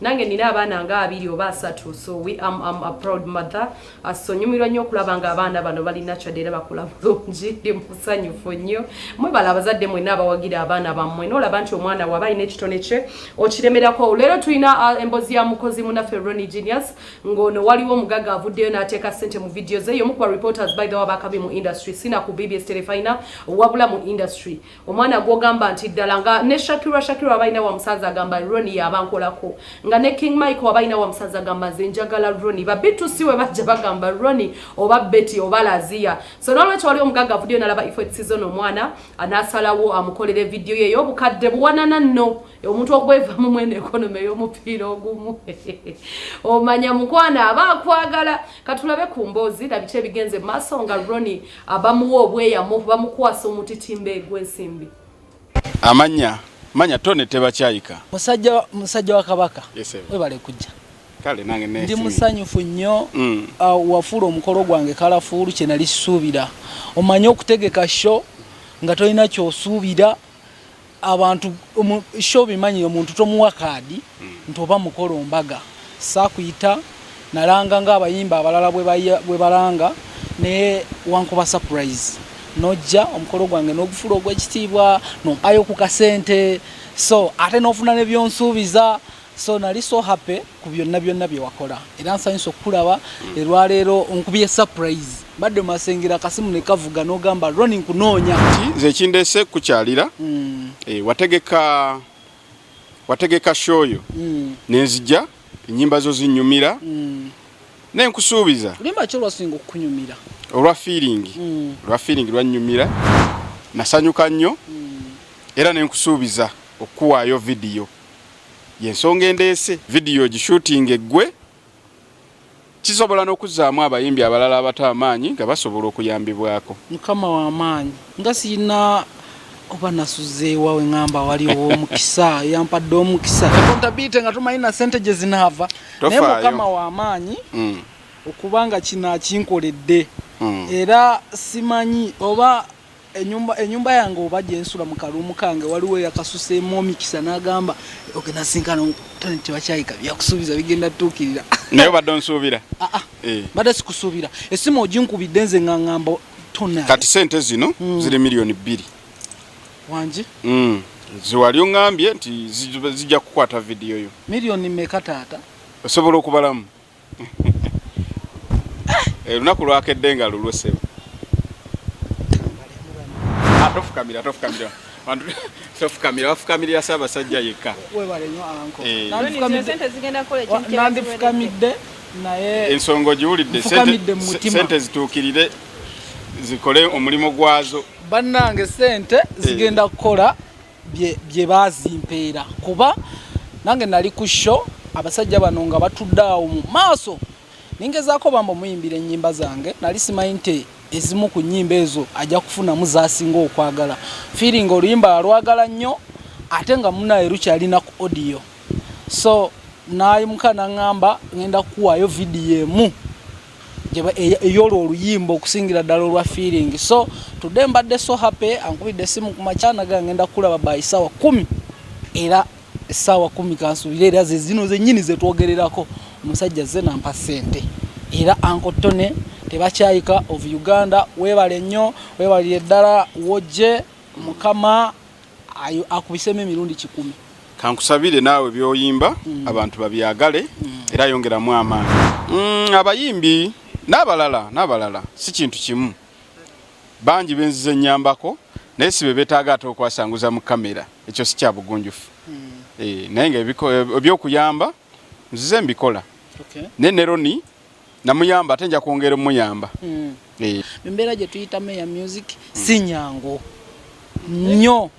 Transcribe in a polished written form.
nange nina abaana nga 2 oba 3 so I'm a proud mother so nyumirwa nnyo okulaba nga abaana bano balina kyadera bakula bulungi ndi musanyufu nnyo mwebala abazadde mwenna abawagira abaana bammwe n'olaba nti omwana waba alina ekitone kye okiremerako leero tulina embozi ya mukozi munnaffe Ronnie Genious ngono waliwo omugagga avuddeyo n'ateeka ssente mu vidiyo ze y'omu ku reporters by the way abakabi mu industry sina ku BBS Telefina wabula mu industry omwana gwogamba nti ddala nga ne Shakira abalina wa musaza agamba Ronnie yabankolako nga ne King Mike abalina wa musaza agamba nze njagala Ronnie babitu siwe bajja bagamba Ronnie oba Betty oba Lazia so nolwekyo waliwo omugagga avuddeyo n'alaba effort season omwana anasalawo amukolere vidiyo ye y'obukadde buwanana nno omuntu okweva mu mwene economy y'omupiira ogumu omanya mukwana aba akwagala katulabe ku mboozi labiki ebigenze maaso nga Ronnie abamuwa obweyamu bamukwasa omutitimbe gw'ensimbi manya tone tebakyayika musajja wa kabaka webale kujja kale nange ne ndi musanyufu nnyo wafuula omukolo gwange kalafuulu kye nali suubira omanye okutegeka show nga tolina kyosuubira abantu show bimanyi omuntu tomuwa kaadi nti oba mukolo mbaga saakuyita nalanga ng'abayimba abalala bwe balanga naye wankuba surprise nojja omukolo gwange n'ogufuula ogw'ekitiibwa nompayo ku kasente so ate n'ofuna ne byonsuubiza so nali so happy ku byonna bye wakola era nsanyusa okulaba erwaleero onkubye surprise badde masengera akasimu ne kavuga n'ogamba Ronnie nkunoonya nze ekindeese kukyalira wategeka show yo nenzija ennyimba zo zinnyumira nenkusuubiza limba kyo lwasinga okunyumira olwa feeling lwanyumira nasanyuka nnyo era nenkusuubiza okuwaayo vidiyo yensonga endeese vidiyo gishooting eggwe kisobola n'okuzaamu abayimbi abalala abataamaanyi nga basobola okuyambibwako mukama w'amaanyi nga sirina oba nasuzeewa we ngamba waliwo omukisa yampadde omukisa kontabite nga tumanyi na ssente gye zinaava naye mukama w'amaanyi okubanga kino akinkoledde era simanyi oba enyumba yange oba gyensula mu kaluumu kange waliwo yakasuseemu omikisa n'agamba ogenda sinkana tone tebakyayika byakusuubiza bigenda tuukirira naye obadde onsuubira badde sikusuubira essimu oginkubidde nze nga ngamba tona kati ssente zino ziri miliyoni 2 wangi ziwali oŋŋambye nti zijja kukwata vidiyo yo miliyoni mmeka taata osobola okubalamu lunaku lwakedde nga lulwesebo tofukamira wafukamirira Ssaabasajja yekka nandifukamidde naye ensonga giwulidde ssente zituukirire zikole omulimu gwazo bannange ssente zigenda kukola bye bazimpeera kuba nange nali ku show abasajja bano nga batudde awo mu maaso ningezaako bamba muyimbira ennyimba zange nali simanyi nti ezimu ku nnyimba ezo ajja kufunamu zaasinga okwagala feeling oluyimba alwagala nnyo ate nga munaye lukyalina ku audio so nayimuka naŋŋamba ngenda kuwaayo vidiyo emu eyolwo oluyimba okusingira ddala olwa feeling so tudde mbadde so happy ankubidde essimu ku makyana ga ngenda kulaba by ssaawa 10 era essaawa 10 kansuubira era ze zino zennyini ze twogererako omusajja ze nampa ssente era ankotone tebakyayika of Uganda weebale nnyo weebalire ddala wojje mukama akubisemu emirundi 10 kankusabire naawe byoyimba abantu babyagale era yongeramu amaanyi abayimbi n'abalala si kintu kimu bangi benzize nnyambako naye si be beetaaga ate okwasanguza mu kamera ekyo si kya bugunjufu naye nga ebyokuyamba nzize mbikola ne Ronnie namuyamba ate nja kwongera omuyamba embeera gye tuyitamu eya music si nyangu nnyo